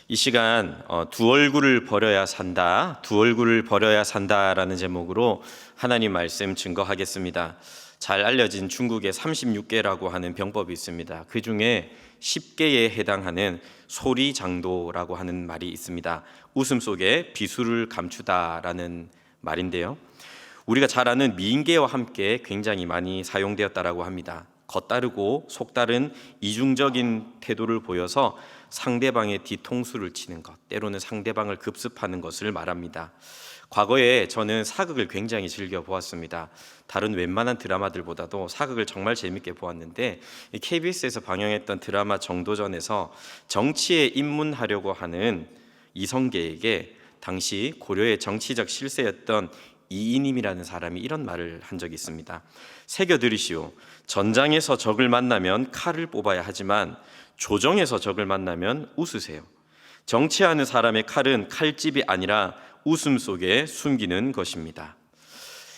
이 시간 두 얼굴을 버려야 산다, 두 얼굴을 버려야 산다라는 제목으로 하나님 말씀 증거하겠습니다. 잘 알려진 중국의 36개라고 하는 병법이 있습니다. 그 중에 10개에 해당하는 소리장도라고 하는 말이 있습니다. 웃음 속에 비수를 감추다라는 말인데요. 우리가 잘 아는 미인계와 함께 굉장히 많이 사용되었다라고 합니다. 겉다르고 속다른 이중적인 태도를 보여서 상대방의 뒤통수를 치는 것, 때로는 상대방을 급습하는 것을 말합니다. 과거에 저는 사극을 굉장히 즐겨 보았습니다. 다른 웬만한 드라마들보다도 사극을 정말 재밌게 보았는데 KBS에서 방영했던 드라마 정도전에서 정치에 입문하려고 하는 이성계에게 당시 고려의 정치적 실세였던 이이님이라는 사람이 이런 말을 한 적이 있습니다. 새겨 들으시오. 전장에서 적을 만나면 칼을 뽑아야 하지만 조정에서 적을 만나면 웃으세요. 정치하는 사람의 칼은 칼집이 아니라 웃음 속에 숨기는 것입니다.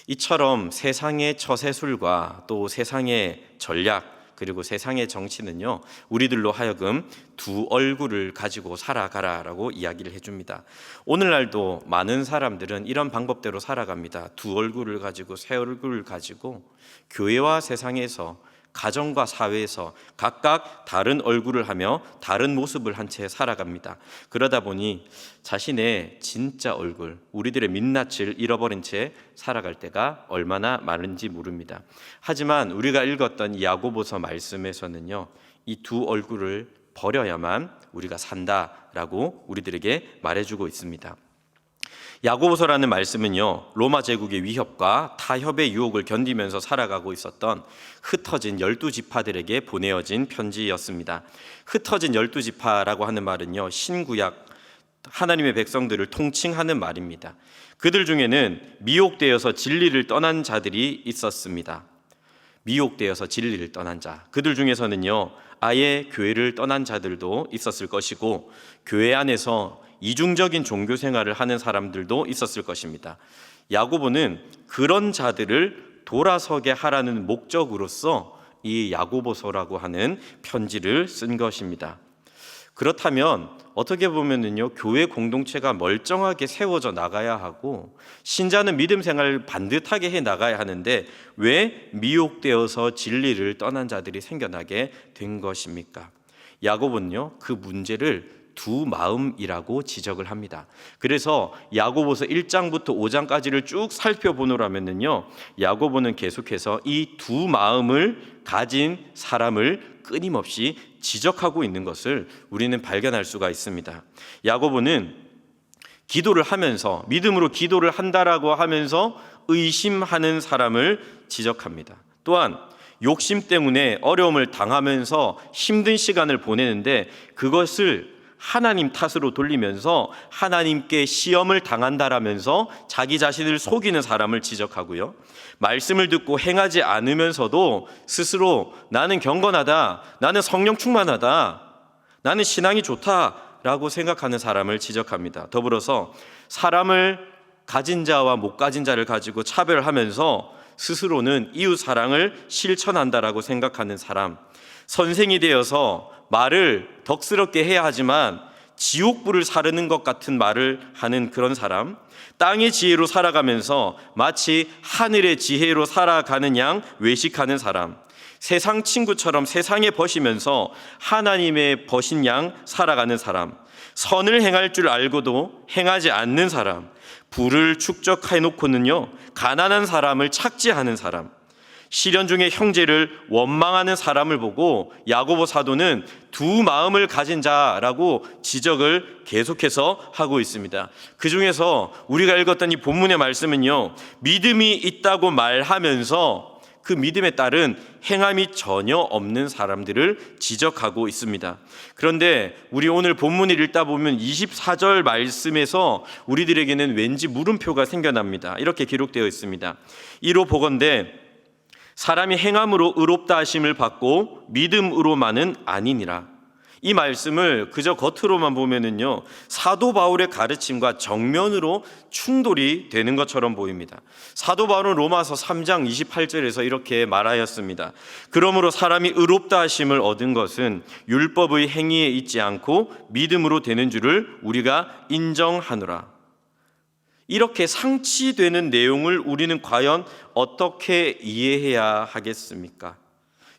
이처럼 세상의 처세술과 또 세상의 전략 그리고 세상의 정치는요, 우리들로 하여금 두 얼굴을 가지고 살아가라라고 이야기를 해줍니다. 오늘날도 많은 사람들은 이런 방법대로 살아갑니다. 두 얼굴을 가지고, 세 얼굴을 가지고 교회와 세상에서, 가정과 사회에서 각각 다른 얼굴을 하며 다른 모습을 한 채 살아갑니다. 그러다 보니 자신의 진짜 얼굴, 우리들의 민낯을 잃어버린 채 살아갈 때가 얼마나 많은지 모릅니다. 하지만 우리가 읽었던 이 야고보서 말씀에서는요, 이 두 얼굴을 버려야만 우리가 산다라고 우리들에게 말해주고 있습니다. 야고보서라는 말씀은요, 로마 제국의 위협과 타협의 유혹을 견디면서 살아가고 있었던 흩어진 12지파들에게 보내어진 편지였습니다. 흩어진 12지파라고 하는 말은요, 신구약 하나님의 백성들을 통칭하는 말입니다. 그들 중에는 미혹되어서 진리를 떠난 자들이 있었습니다. 미혹되어서 진리를 떠난 자, 그들 중에서는요, 아예 교회를 떠난 자들도 있었을 것이고, 교회 안에서 이중적인 종교 생활을 하는 사람들도 있었을 것입니다. 야고보는 그런 자들을 돌아서게 하라는 목적으로서 이 야고보서라고 하는 편지를 쓴 것입니다. 그렇다면 어떻게 보면은요, 교회 공동체가 멀쩡하게 세워져 나가야 하고 신자는 믿음 생활을 반듯하게 해 나가야 하는데 왜 미혹되어서 진리를 떠난 자들이 생겨나게 된 것입니까? 야고보는요, 그 문제를 두 마음이라고 지적을 합니다. 그래서 야고보서 1장부터 5장까지를 쭉 살펴보노라면요, 야고보는 계속해서 이 두 마음을 가진 사람을 끊임없이 지적하고 있는 것을 우리는 발견할 수가 있습니다. 야고보는 기도를 하면서, 믿음으로 기도를 한다라고 하면서 의심하는 사람을 지적합니다. 또한 욕심 때문에 어려움을 당하면서 힘든 시간을 보내는데 그것을 하나님 탓으로 돌리면서 하나님께 시험을 당한다라면서 자기 자신을 속이는 사람을 지적하고요, 말씀을 듣고 행하지 않으면서도 스스로 나는 경건하다, 나는 성령 충만하다, 나는 신앙이 좋다라고 생각하는 사람을 지적합니다. 더불어서 사람을 가진 자와 못 가진 자를 가지고 차별하면서 스스로는 이웃 사랑을 실천한다라고 생각하는 사람, 선생이 되어서 말을 덕스럽게 해야 하지만 지옥불을 사르는 것 같은 말을 하는 그런 사람, 땅의 지혜로 살아가면서 마치 하늘의 지혜로 살아가는 양 외식하는 사람, 세상 친구처럼 세상에 버시면서 하나님의 버신 양 살아가는 사람, 선을 행할 줄 알고도 행하지 않는 사람, 부를 축적해놓고는요 가난한 사람을 착지하는 사람, 시련 중에 형제를 원망하는 사람을 보고 야고보 사도는 두 마음을 가진 자라고 지적을 계속해서 하고 있습니다. 그 중에서 우리가 읽었던 이 본문의 말씀은요, 믿음이 있다고 말하면서 그 믿음에 따른 행함이 전혀 없는 사람들을 지적하고 있습니다. 그런데 우리 오늘 본문을 읽다 보면 24절 말씀에서 우리들에게는 왠지 물음표가 생겨납니다. 이렇게 기록되어 있습니다. 이로 보건대 사람이 행함으로 의롭다 하심을 받고 믿음으로만은 아니니라. 이 말씀을 그저 겉으로만 보면은요, 사도 바울의 가르침과 정면으로 충돌이 되는 것처럼 보입니다. 사도 바울은 로마서 3장 28절에서 이렇게 말하였습니다. 그러므로 사람이 의롭다 하심을 얻은 것은 율법의 행위에 있지 않고 믿음으로 되는 줄을 우리가 인정하노라. 이렇게 상치되는 내용을 우리는 과연 어떻게 이해해야 하겠습니까?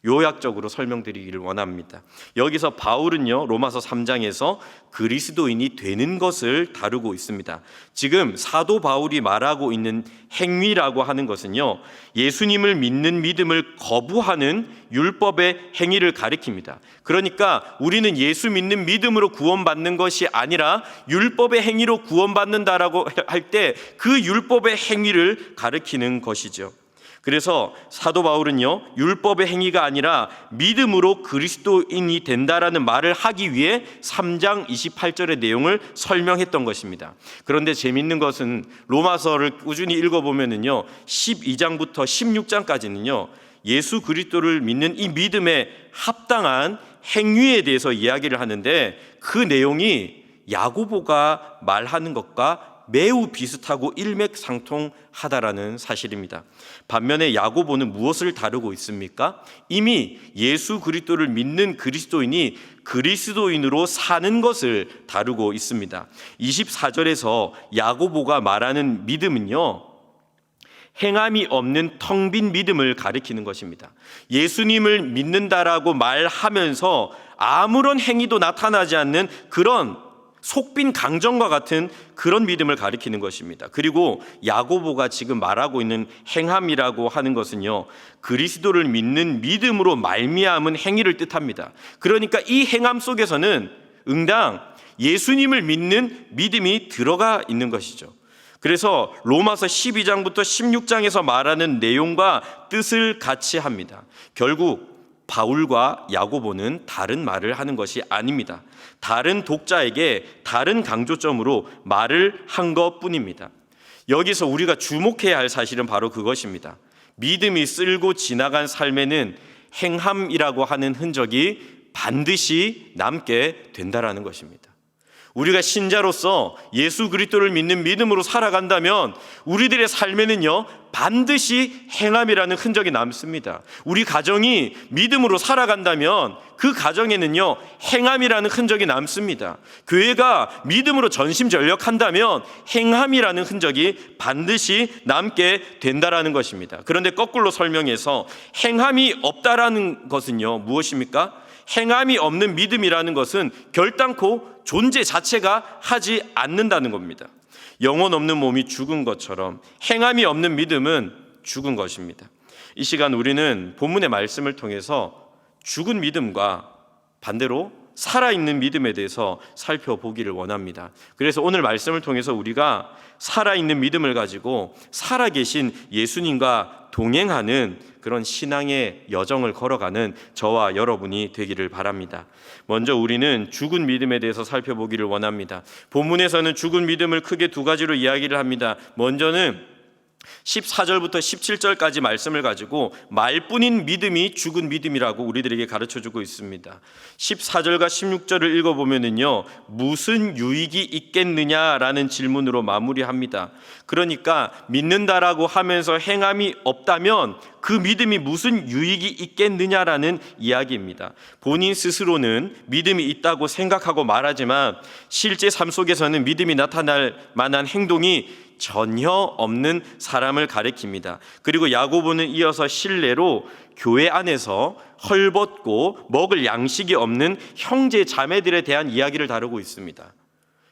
요약적으로 설명드리기를 원합니다. 여기서 바울은요, 로마서 3장에서 그리스도인이 되는 것을 다루고 있습니다. 지금 사도 바울이 말하고 있는 행위라고 하는 것은요, 예수님을 믿는 믿음을 거부하는 율법의 행위를 가리킵니다. 그러니까 우리는 예수 믿는 믿음으로 구원받는 것이 아니라 율법의 행위로 구원받는다라고 할 때 그 율법의 행위를 가리키는 것이죠. 그래서 사도 바울은요, 율법의 행위가 아니라 믿음으로 그리스도인이 된다라는 말을 하기 위해 3장 28절의 내용을 설명했던 것입니다. 그런데 재밌는 것은 로마서를 꾸준히 읽어보면은요, 12장부터 16장까지는요, 예수 그리스도를 믿는 이 믿음에 합당한 행위에 대해서 이야기를 하는데, 그 내용이 야고보가 말하는 것과 매우 비슷하고 일맥상통하다라는 사실입니다. 반면에 야고보는 무엇을 다루고 있습니까? 이미 예수 그리스도를 믿는 그리스도인이 그리스도인으로 사는 것을 다루고 있습니다. 24절에서 야고보가 말하는 믿음은요, 행함이 없는 텅 빈 믿음을 가리키는 것입니다. 예수님을 믿는다라고 말하면서 아무런 행위도 나타나지 않는 그런 속빈 강정과 같은 그런 믿음을 가리키는 것입니다. 그리고 야고보가 지금 말하고 있는 행함이라고 하는 것은요, 그리스도를 믿는 믿음으로 말미암은 행위를 뜻합니다. 그러니까 이 행함 속에서는 응당 예수님을 믿는 믿음이 들어가 있는 것이죠. 그래서 로마서 12장부터 16장에서 말하는 내용과 뜻을 같이 합니다. 결국 바울과 야고보는 다른 말을 하는 것이 아닙니다. 다른 독자에게 다른 강조점으로 말을 한 것뿐입니다. 여기서 우리가 주목해야 할 사실은 바로 그것입니다. 믿음이 쓸고 지나간 삶에는 행함이라고 하는 흔적이 반드시 남게 된다라는 것입니다. 우리가 신자로서 예수 그리스도를 믿는 믿음으로 살아간다면 우리들의 삶에는요, 반드시 행함이라는 흔적이 남습니다. 우리 가정이 믿음으로 살아간다면 그 가정에는요, 행함이라는 흔적이 남습니다. 교회가 믿음으로 전심전력한다면 행함이라는 흔적이 반드시 남게 된다라는 것입니다. 그런데 거꾸로 설명해서 행함이 없다라는 것은요, 무엇입니까? 행함이 없는 믿음이라는 것은 결단코 존재 자체가 하지 않는다는 겁니다. 영혼 없는 몸이 죽은 것처럼 행함이 없는 믿음은 죽은 것입니다. 이 시간 우리는 본문의 말씀을 통해서 죽은 믿음과 반대로 살아있는 믿음에 대해서 살펴보기를 원합니다. 그래서 오늘 말씀을 통해서 우리가 살아있는 믿음을 가지고 살아계신 예수님과 동행하는 그런 신앙의 여정을 걸어가는 저와 여러분이 되기를 바랍니다. 먼저 우리는 죽은 믿음에 대해서 살펴보기를 원합니다. 본문에서는 죽은 믿음을 크게 두 가지로 이야기를 합니다. 먼저는 14절부터 17절까지 말씀을 가지고 말뿐인 믿음이 죽은 믿음이라고 우리들에게 가르쳐주고 있습니다. 14절과 16절을 읽어보면요, 무슨 유익이 있겠느냐라는 질문으로 마무리합니다. 그러니까 믿는다라고 하면서 행함이 없다면 그 믿음이 무슨 유익이 있겠느냐라는 이야기입니다. 본인 스스로는 믿음이 있다고 생각하고 말하지만 실제 삶 속에서는 믿음이 나타날 만한 행동이 전혀 없는 사람을 가리킵니다. 그리고 야고보는 이어서 실례로 교회 안에서 헐벗고 먹을 양식이 없는 형제 자매들에 대한 이야기를 다루고 있습니다.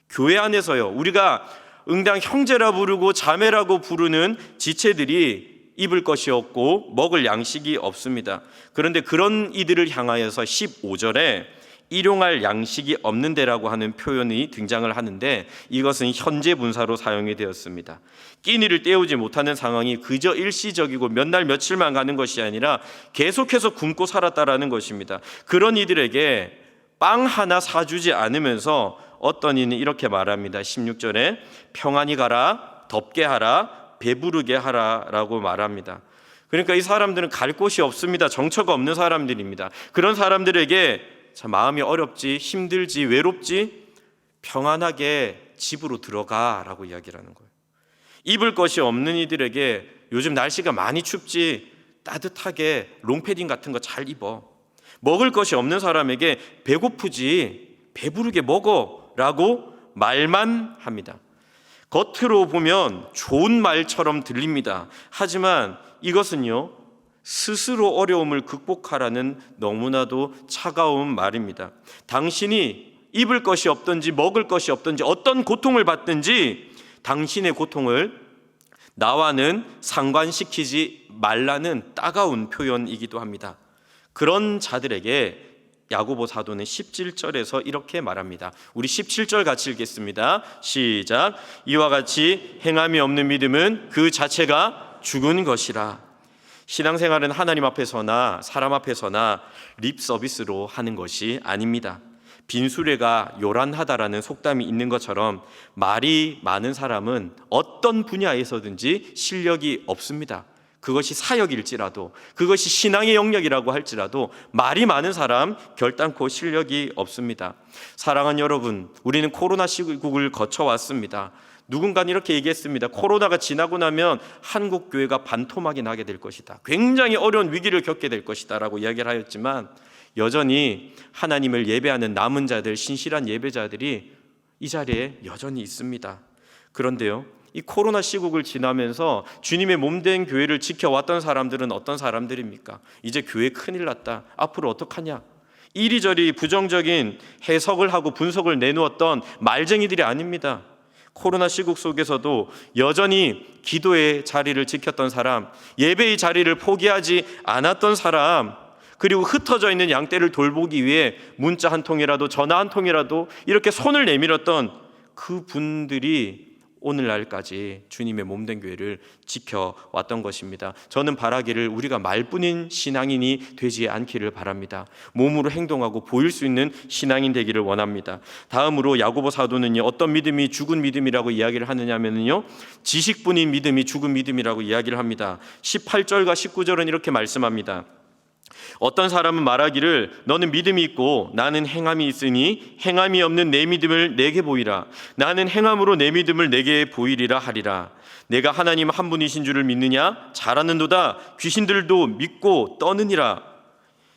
교회 안에서요, 우리가 응당 형제라 부르고 자매라고 부르는 지체들이 입을 것이 없고 먹을 양식이 없습니다. 그런데 그런 이들을 향하여서 15절에 일용할 양식이 없는 데라고 하는 표현이 등장을 하는데, 이것은 현재 분사로 사용이 되었습니다. 끼니를 때우지 못하는 상황이 그저 일시적이고 몇 날 며칠만 가는 것이 아니라 계속해서 굶고 살았다라는 것입니다. 그런 이들에게 빵 하나 사주지 않으면서 어떤 이는 이렇게 말합니다. 16절에 평안히 가라, 덥게 하라, 배부르게 하라 라고 말합니다. 그러니까 이 사람들은 갈 곳이 없습니다. 정처가 없는 사람들입니다. 그런 사람들에게 참 마음이 어렵지, 힘들지, 외롭지, 평안하게 집으로 들어가라고 이야기를 하는 거예요. 입을 것이 없는 이들에게 요즘 날씨가 많이 춥지, 따뜻하게 롱패딩 같은 거 잘 입어. 먹을 것이 없는 사람에게 배고프지, 배부르게 먹어라고 말만 합니다. 겉으로 보면 좋은 말처럼 들립니다. 하지만 이것은요, 스스로 어려움을 극복하라는 너무나도 차가운 말입니다. 당신이 입을 것이 없든지 먹을 것이 없든지 어떤 고통을 받든지 당신의 고통을 나와는 상관시키지 말라는 따가운 표현이기도 합니다. 그런 자들에게 야고보 사도는 17절에서 이렇게 말합니다. 우리 17절 같이 읽겠습니다. 시작. 이와 같이 행함이 없는 믿음은 그 자체가 죽은 것이라. 신앙생활은 하나님 앞에서나 사람 앞에서나 립 서비스로 하는 것이 아닙니다. 빈수레가 요란하다라는 속담이 있는 것처럼 말이 많은 사람은 어떤 분야에서든지 실력이 없습니다. 그것이 사역일지라도, 그것이 신앙의 영역이라고 할지라도 말이 많은 사람 결단코 실력이 없습니다. 사랑하는 여러분, 우리는 코로나 시국을 거쳐왔습니다. 누군가는 이렇게 얘기했습니다. 코로나가 지나고 나면 한국 교회가 반토막이 나게 될 것이다. 굉장히 어려운 위기를 겪게 될 것이다 라고 이야기를 하였지만 여전히 하나님을 예배하는 남은 자들, 신실한 예배자들이 이 자리에 여전히 있습니다. 그런데요, 이 코로나 시국을 지나면서 주님의 몸된 교회를 지켜왔던 사람들은 어떤 사람들입니까? 이제 교회 큰일 났다, 앞으로 어떡하냐, 이리저리 부정적인 해석을 하고 분석을 내놓았던 말쟁이들이 아닙니다. 코로나 시국 속에서도 여전히 기도의 자리를 지켰던 사람, 예배의 자리를 포기하지 않았던 사람, 그리고 흩어져 있는 양떼를 돌보기 위해 문자 한 통이라도 전화 한 통이라도 이렇게 손을 내밀었던 그 분들이 오늘날까지 주님의 몸된 교회를 지켜왔던 것입니다. 저는 바라기를 우리가 말뿐인 신앙인이 되지 않기를 바랍니다. 몸으로 행동하고 보일 수 있는 신앙인 되기를 원합니다. 다음으로 야고보 사도는요, 어떤 믿음이 죽은 믿음이라고 이야기를 하느냐면요, 지식뿐인 믿음이 죽은 믿음이라고 이야기를 합니다. 18절과 19절은 이렇게 말씀합니다. 어떤 사람은 말하기를 너는 믿음이 있고 나는 행함이 있으니 행함이 없는 내 믿음을 내게 보이라. 나는 행함으로 내 믿음을 내게 보이리라 하리라. 내가 하나님 한 분이신 줄을 믿느냐? 잘하는도다. 귀신들도 믿고 떠느니라.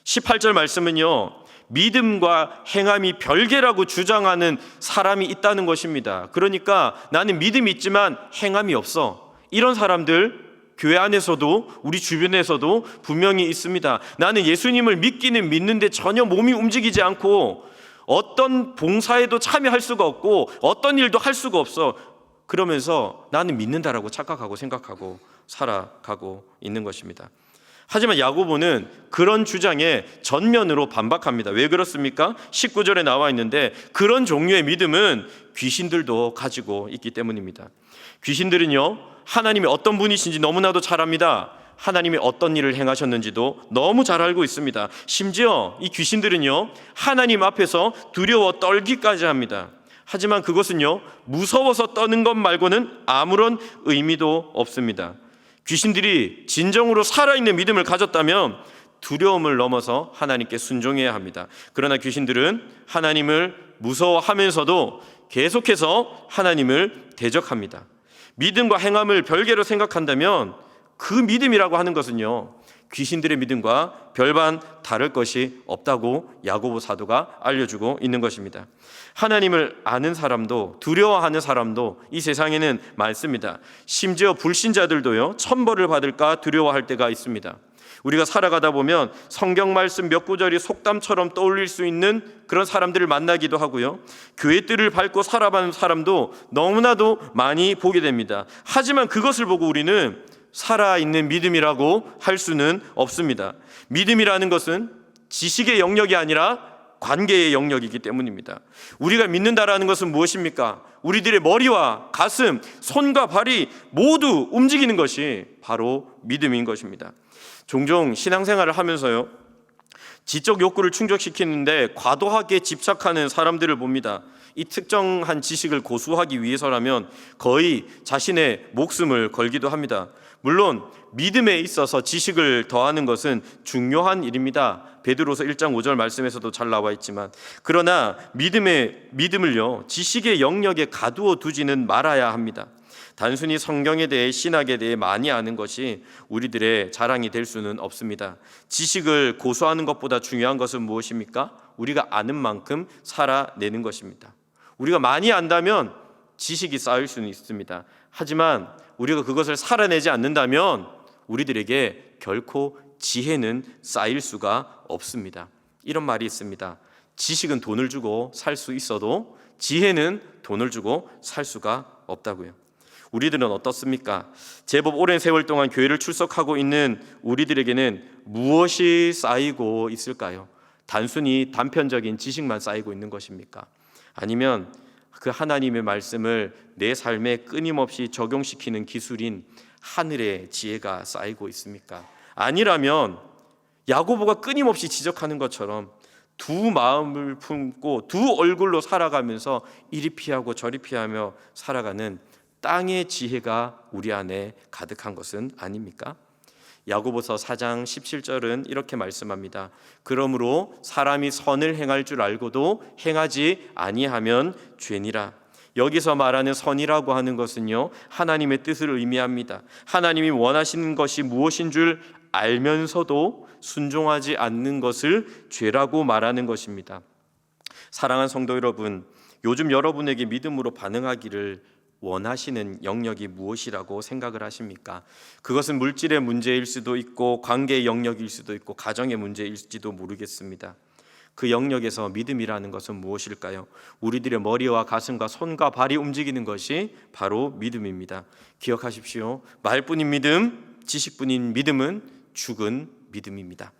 18절 말씀은요, 믿음과 행함이 별개라고 주장하는 사람이 있다는 것입니다. 그러니까 나는 믿음이 있지만 행함이 없어, 이런 사람들 교회 안에서도 우리 주변에서도 분명히 있습니다. 나는 예수님을 믿기는 믿는데 전혀 몸이 움직이지 않고 어떤 봉사에도 참여할 수가 없고 어떤 일도 할 수가 없어. 그러면서 나는 믿는다라고 착각하고 생각하고 살아가고 있는 것입니다. 하지만 야고보는 그런 주장에 전면으로 반박합니다. 왜 그렇습니까? 19절에 나와 있는데 그런 종류의 믿음은 귀신들도 가지고 있기 때문입니다. 귀신들은요, 하나님이 어떤 분이신지 너무나도 잘 압니다. 하나님이 어떤 일을 행하셨는지도 너무 잘 알고 있습니다. 심지어 이 귀신들은요, 하나님 앞에서 두려워 떨기까지 합니다. 하지만 그것은요, 무서워서 떠는 것 말고는 아무런 의미도 없습니다. 귀신들이 진정으로 살아있는 믿음을 가졌다면 두려움을 넘어서 하나님께 순종해야 합니다. 그러나 귀신들은 하나님을 무서워하면서도 계속해서 하나님을 대적합니다. 믿음과 행함을 별개로 생각한다면 그 믿음이라고 하는 것은요, 귀신들의 믿음과 별반 다를 것이 없다고 야고보 사도가 알려주고 있는 것입니다. 하나님을 아는 사람도 두려워하는 사람도 이 세상에는 많습니다. 심지어 불신자들도요, 천벌을 받을까 두려워할 때가 있습니다. 우리가 살아가다 보면 성경 말씀 몇 구절이 속담처럼 떠올릴 수 있는 그런 사람들을 만나기도 하고요, 교회 뜰을 밟고 살아가는 사람도 너무나도 많이 보게 됩니다. 하지만 그것을 보고 우리는 살아있는 믿음이라고 할 수는 없습니다. 믿음이라는 것은 지식의 영역이 아니라 관계의 영역이기 때문입니다. 우리가 믿는다라는 것은 무엇입니까? 우리들의 머리와 가슴, 손과 발이 모두 움직이는 것이 바로 믿음인 것입니다. 종종 신앙생활을 하면서요, 지적 욕구를 충족시키는데 과도하게 집착하는 사람들을 봅니다. 이 특정한 지식을 고수하기 위해서라면 거의 자신의 목숨을 걸기도 합니다. 물론 믿음에 있어서 지식을 더하는 것은 중요한 일입니다. 베드로서 1장 5절 말씀에서도 잘 나와 있지만, 그러나 믿음을요 지식의 영역에 가두어 두지는 말아야 합니다. 단순히 성경에 대해, 신학에 대해 많이 아는 것이 우리들의 자랑이 될 수는 없습니다. 지식을 고수하는 것보다 중요한 것은 무엇입니까? 우리가 아는 만큼 살아내는 것입니다. 우리가 많이 안다면 지식이 쌓일 수는 있습니다. 하지만 우리가 그것을 살아내지 않는다면 우리들에게 결코 지혜는 쌓일 수가 없습니다. 이런 말이 있습니다. 지식은 돈을 주고 살 수 있어도 지혜는 돈을 주고 살 수가 없다고요. 우리들은 어떻습니까? 제법 오랜 세월 동안 교회를 출석하고 있는 우리들에게는 무엇이 쌓이고 있을까요? 단순히 단편적인 지식만 쌓이고 있는 것입니까? 아니면 그 하나님의 말씀을 내 삶에 끊임없이 적용시키는 기술인 하늘의 지혜가 쌓이고 있습니까? 아니라면 야고보가 끊임없이 지적하는 것처럼 두 마음을 품고 두 얼굴로 살아가면서 이리 피하고 저리 피하며 살아가는 땅의 지혜가 우리 안에 가득한 것은 아닙니까? 야고보서 4장 17절은 이렇게 말씀합니다. 그러므로 사람이 선을 행할 줄 알고도 행하지 아니하면 죄니라. 여기서 말하는 선이라고 하는 것은요, 하나님의 뜻을 의미합니다. 하나님이 원하시는 것이 무엇인 줄 알면서도 순종하지 않는 것을 죄라고 말하는 것입니다. 사랑하는 성도 여러분, 요즘 여러분에게 믿음으로 반응하기를 원하시는 영역이 무엇이라고 생각을 하십니까? 그것은 물질의 문제일 수도 있고 관계의 영역일 수도 있고 가정의 문제일지도 모르겠습니다. 그 영역에서 믿음이라는 것은 무엇일까요? 우리들의 머리와 가슴과 손과 발이 움직이는 것이 바로 믿음입니다. 기억하십시오. 말뿐인 믿음, 지식뿐인 믿음은 죽은 믿음입니다.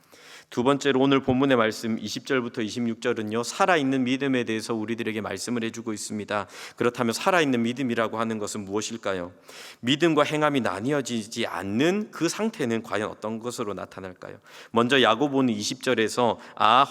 두 번째로 오늘 본문의 말씀 20절부터 26절은요 살아있는 믿음에 대해서 우리들에게 말씀을 해주고 있습니다. 그렇다면 살아있는 믿음이라고 하는 것은 무엇일까요? 믿음과 행함이 나뉘어지지 않는 그 상태는 과연 어떤 것으로 나타날까요? 먼저 야고보는 20절에서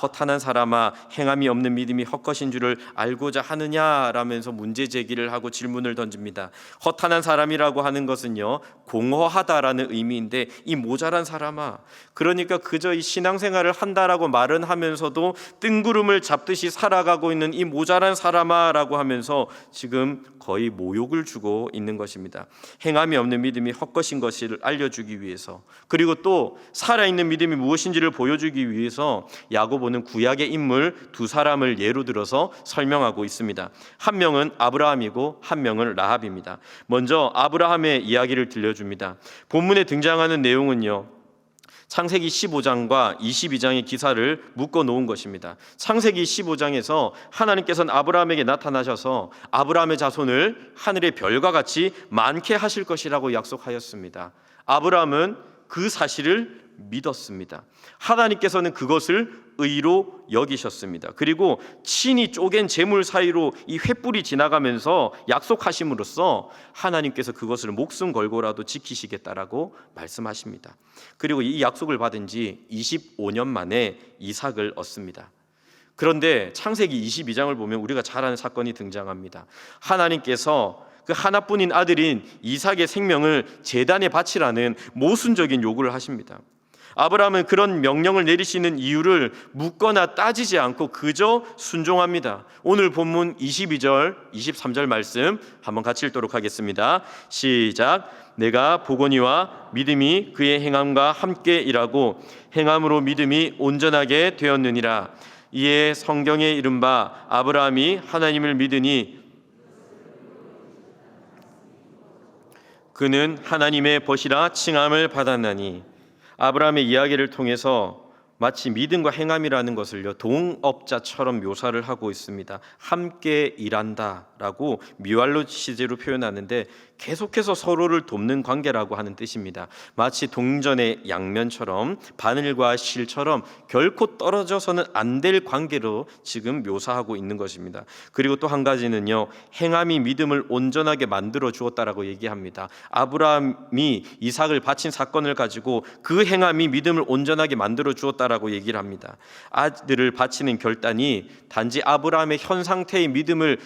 허탄한 사람아, 행함이 없는 믿음이 헛것인 줄을 알고자 하느냐라면서 문제 제기를 하고 질문을 던집니다. 허탄한 사람이라고 하는 것은요 공허하다라는 의미인데, 이 모자란 사람아, 그러니까 그저 이 신앙생활을 한다라고 말은 하면서도 뜬구름을 잡듯이 살아가고 있는 이 모자란 사람아라고 하면서 지금 거의 모욕을 주고 있는 것입니다. 행함이 없는 믿음이 헛것인 것을 알려주기 위해서, 그리고 또 살아있는 믿음이 무엇인지를 보여주기 위해서 야고보는 구약의 인물 두 사람을 예로 들어서 설명하고 있습니다. 한 명은 아브라함이고 한 명은 라합입니다. 먼저 아브라함의 이야기를 들려줍니다. 본문에 등장하는 내용은요 창세기 15장과 22장의 기사를 묶어 놓은 것입니다. 창세기 15장에서 하나님께서는 아브라함에게 나타나셔서 아브라함의 자손을 하늘의 별과 같이 많게 하실 것이라고 약속하였습니다. 아브라함은 그 사실을 믿었습니다. 하나님께서는 그것을 의로 여기셨습니다. 그리고 친히 쪼갠 재물 사이로 이 횃불이 지나가면서 약속하심으로써 하나님께서 그것을 목숨 걸고라도 지키시겠다라고 말씀하십니다. 그리고 이 약속을 받은 지 25년 만에 이삭을 얻습니다. 그런데 창세기 22장을 보면 우리가 잘 아는 사건이 등장합니다. 하나님께서 그 하나뿐인 아들인 이삭의 생명을 제단에 바치라는 모순적인 요구를 하십니다. 아브라함은 그런 명령을 내리시는 이유를 묻거나 따지지 않고 그저 순종합니다. 오늘 본문 22절, 23절 말씀 한번 같이 읽도록 하겠습니다. 시작. 내가 보거니와 믿음이 그의 행함과 함께 일하고 행함으로 믿음이 온전하게 되었느니라. 이에 성경에 이른바 아브라함이 하나님을 믿으니 그는 하나님의 벗이라 칭함을 받았나니. 아브라함의 이야기를 통해서 마치 믿음과 행함이라는 것을요 동업자처럼 묘사를 하고 있습니다. 함께 일한다라고 미왈로 시제로 표현하는데 계속해서 서로를 돕는 관계라고 하는 뜻입니다. 마치 동전의 양면처럼 바늘과 실처럼 결코 떨어져서는 안 될 관계로 지금 묘사하고 있는 것입니다. 그리고 또 한 가지는요 행함이 믿음을 온전하게 만들어 주었다라고 얘기합니다. 아브라함이 이삭을 바친 사건을 가지고 그 행함이 믿음을 온전하게 만들어 주었다라고 얘기를 합니다. 아들을 바치는 결단이 단지 아브라함의 현 상태의 믿음을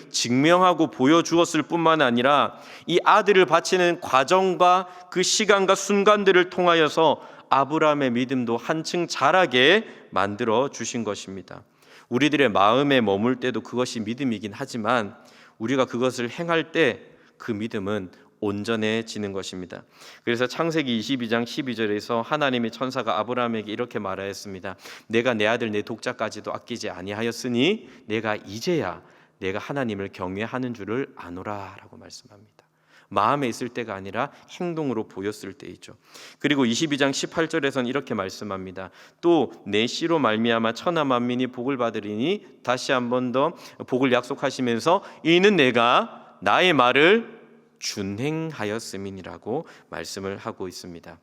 증명하고 보여주었을 뿐만 아니라 이 아들을 바치는 과정과 그 시간과 순간들을 통하여서 아브라함의 믿음도 한층 자라게 만들어 주신 것입니다. 우리들의 마음에 머물 때도 그것이 믿음이긴 하지만 우리가 그것을 행할 때 그 믿음은 온전해지는 것입니다. 그래서 창세기 22장 12절에서 하나님의 천사가 아브라함에게 이렇게 말하였습니다. 내가 내 아들 내 독자까지도 아끼지 아니하였으니 내가 이제야 내가 하나님을 경외하는 줄을 아노라 라고 말씀합니다. 마음에 있을 때가 아니라 행동으로 보였을 때이죠. 그리고 22장 18절에서는 이렇게 말씀합니다. 또 내 씨로 말미암아 천하 만민이 복을 받으리니 다시 한 번 더 복을 약속하시면서 이는 내가 나의 말을 준행하였음이니라고 말씀을 하고 있습니다.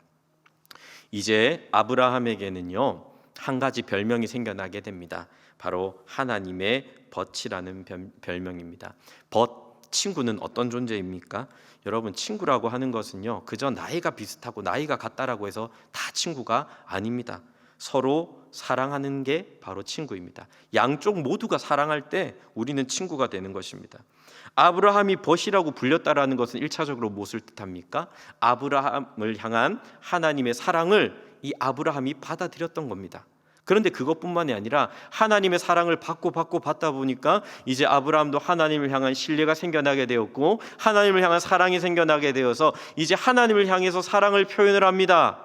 이제 아브라함에게는요 한 가지 별명이 생겨나게 됩니다. 바로 하나님의 벗이라는 별명입니다. 벗, 친구는 어떤 존재입니까? 여러분, 친구라고 하는 것은요 그저 나이가 비슷하고 나이가 같다라고 해서 다 친구가 아닙니다. 서로 사랑하는 게 바로 친구입니다. 양쪽 모두가 사랑할 때 우리는 친구가 되는 것입니다. 아브라함이 벗이라고 불렸다라는 것은 1차적으로 무엇을 뜻합니까? 아브라함을 향한 하나님의 사랑을 이 아브라함이 받아들였던 겁니다. 그런데 그것뿐만이 아니라 하나님의 사랑을 받다 보니까 이제 아브라함도 하나님을 향한 신뢰가 생겨나게 되었고 하나님을 향한 사랑이 생겨나게 되어서 이제 하나님을 향해서 사랑을 표현을 합니다.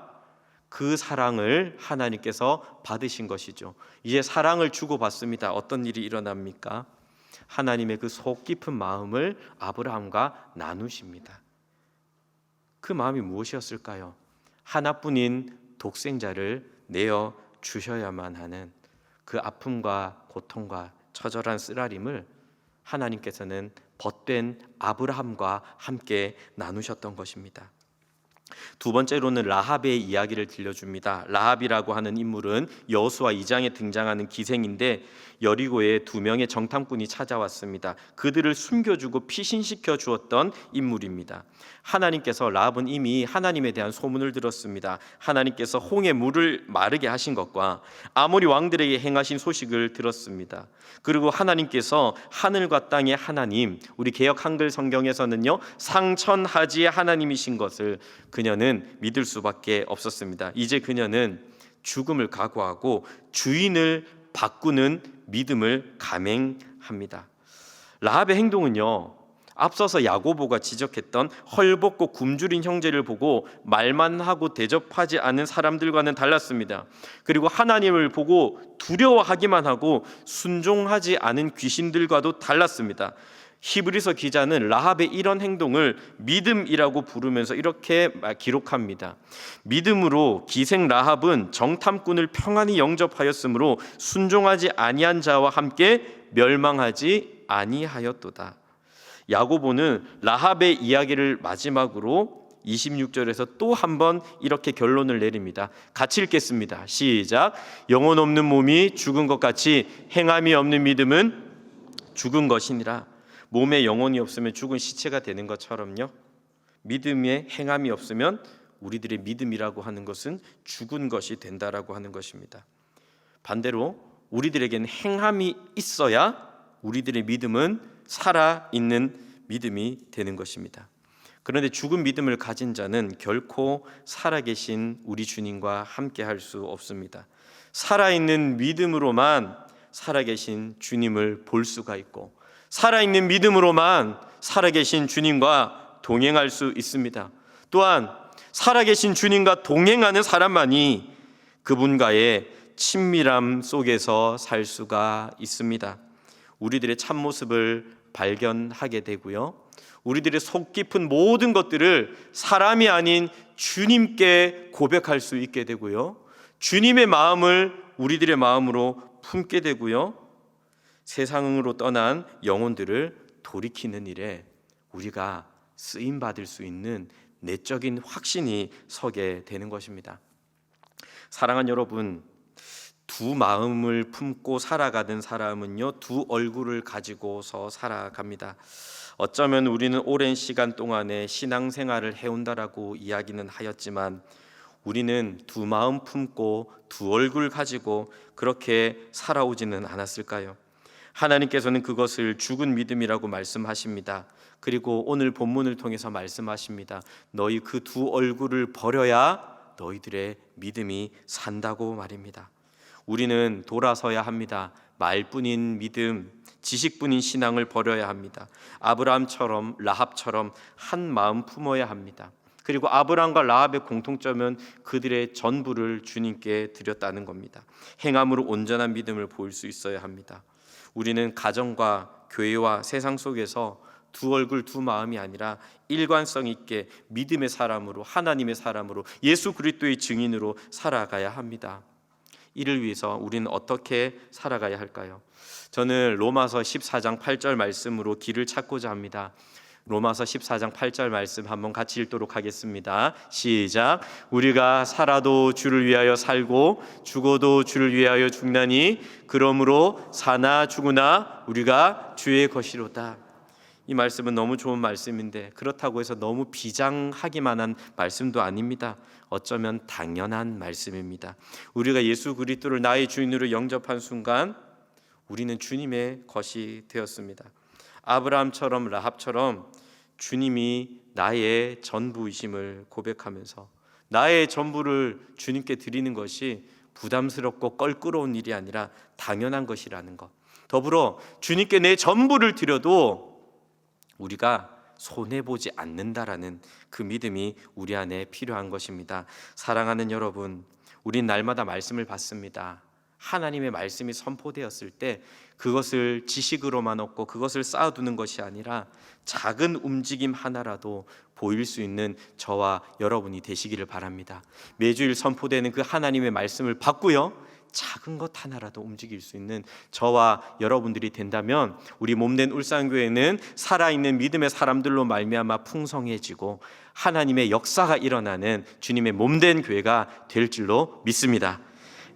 그 사랑을 하나님께서 받으신 것이죠. 이제 사랑을 주고받습니다. 어떤 일이 일어납니까? 하나님의 그 속 깊은 마음을 아브라함과 나누십니다. 그 마음이 무엇이었을까요? 하나뿐인 독생자를 내어 주셔야만 하는 그 아픔과 고통과 처절한 쓰라림을 하나님께서는 벗된 아브라함과 함께 나누셨던 것입니다. 두 번째로는 라합의 이야기를 들려줍니다. 라합이라고 하는 인물은 여호수아 2장에 등장하는 기생인데 여리고에 두 명의 정탐꾼이 찾아왔습니다. 그들을 숨겨주고 피신시켜 주었던 인물입니다. 하나님께서 라합은 이미 하나님에 대한 소문을 들었습니다. 하나님께서 홍해 물을 마르게 하신 것과 아모리 왕들에게 행하신 소식을 들었습니다. 그리고 하나님께서 하늘과 땅의 하나님, 우리 개역 한글 성경에서는요 상천하지의 하나님이신 것을 그녀는 믿을 수밖에 없었습니다. 이제 그녀는 죽음을 각오하고 주인을 바꾸는 믿음을 감행합니다. 라합의 행동은요 앞서서 야고보가 지적했던 헐벗고 굶주린 형제를 보고 말만 하고 대접하지 않은 사람들과는 달랐습니다. 그리고 하나님을 보고 두려워하기만 하고 순종하지 않은 귀신들과도 달랐습니다. 히브리서 기자는 라합의 이런 행동을 믿음이라고 부르면서 이렇게 기록합니다. 믿음으로 기생 라합은 정탐꾼을 평안히 영접하였으므로 순종하지 아니한 자와 함께 멸망하지 아니하였도다. 야고보는 라합의 이야기를 마지막으로 26절에서 또 한 번 이렇게 결론을 내립니다. 같이 읽겠습니다. 시작. 영혼 없는 몸이 죽은 것 같이 행함이 없는 믿음은 죽은 것이니라. 몸에 영혼이 없으면 죽은 시체가 되는 것처럼요. 믿음에 행함이 없으면 우리들의 믿음이라고 하는 것은 죽은 것이 된다라고 하는 것입니다. 반대로 우리들에게는 행함이 있어야 우리들의 믿음은 살아있는 믿음이 되는 것입니다. 그런데 죽은 믿음을 가진 자는 결코 살아계신 우리 주님과 함께 할 수 없습니다. 살아있는 믿음으로만 살아계신 주님을 볼 수가 있고 살아있는 믿음으로만 살아계신 주님과 동행할 수 있습니다. 또한 살아계신 주님과 동행하는 사람만이 그분과의 친밀함 속에서 살 수가 있습니다. 우리들의 참모습을 발견하게 되고요, 우리들의 속 깊은 모든 것들을 사람이 아닌 주님께 고백할 수 있게 되고요, 주님의 마음을 우리들의 마음으로 품게 되고요, 세상으로 떠난 영혼들을 돌이키는 일에 우리가 쓰임받을 수 있는 내적인 확신이 서게 되는 것입니다. 사랑하는 여러분, 두 마음을 품고 살아가는 사람은요, 두 얼굴을 가지고서 살아갑니다. 어쩌면 우리는 오랜 시간 동안에 신앙생활을 해온다라고 이야기는 하였지만 우리는 두 마음 품고 두 얼굴 가지고 그렇게 살아오지는 않았을까요? 하나님께서는 그것을 죽은 믿음이라고 말씀하십니다. 그리고 오늘 본문을 통해서 말씀하십니다. 너희 그 두 얼굴을 버려야 너희들의 믿음이 산다고 말입니다. 우리는 돌아서야 합니다. 말뿐인 믿음, 지식뿐인 신앙을 버려야 합니다. 아브라함처럼 라합처럼 한 마음 품어야 합니다. 그리고 아브라함과 라합의 공통점은 그들의 전부를 주님께 드렸다는 겁니다. 행함으로 온전한 믿음을 보일 수 있어야 합니다. 우리는 가정과 교회와 세상 속에서 두 얼굴 두 마음이 아니라 일관성 있게 믿음의 사람으로, 하나님의 사람으로, 예수 그리스도의 증인으로 살아가야 합니다. 이를 위해서 우리는 어떻게 살아가야 할까요? 저는 로마서 14장 8절 말씀으로 길을 찾고자 합니다. 로마서 14장 8절 말씀 한번 같이 읽도록 하겠습니다. 시작. 우리가 살아도 주를 위하여 살고 죽어도 주를 위하여 죽나니 그러므로 사나 죽으나 우리가 주의 것이로다. 이 말씀은 너무 좋은 말씀인데 그렇다고 해서 너무 비장하기만 한 말씀도 아닙니다. 어쩌면 당연한 말씀입니다. 우리가 예수 그리스도를 나의 주인으로 영접한 순간 우리는 주님의 것이 되었습니다. 아브라함처럼 라합처럼 주님이 나의 전부이심을 고백하면서 나의 전부를 주님께 드리는 것이 부담스럽고 껄끄러운 일이 아니라 당연한 것이라는 것, 더불어 주님께 내 전부를 드려도 우리가 손해보지 않는다라는 그 믿음이 우리 안에 필요한 것입니다. 사랑하는 여러분, 우린 날마다 말씀을 받습니다. 하나님의 말씀이 선포되었을 때 그것을 지식으로만 얻고 그것을 쌓아두는 것이 아니라 작은 움직임 하나라도 보일 수 있는 저와 여러분이 되시기를 바랍니다. 매주일 선포되는 그 하나님의 말씀을 받고요, 작은 것 하나라도 움직일 수 있는 저와 여러분들이 된다면 우리 몸된 울산교회는 살아있는 믿음의 사람들로 말미암아 풍성해지고 하나님의 역사가 일어나는 주님의 몸된 교회가 될 줄로 믿습니다.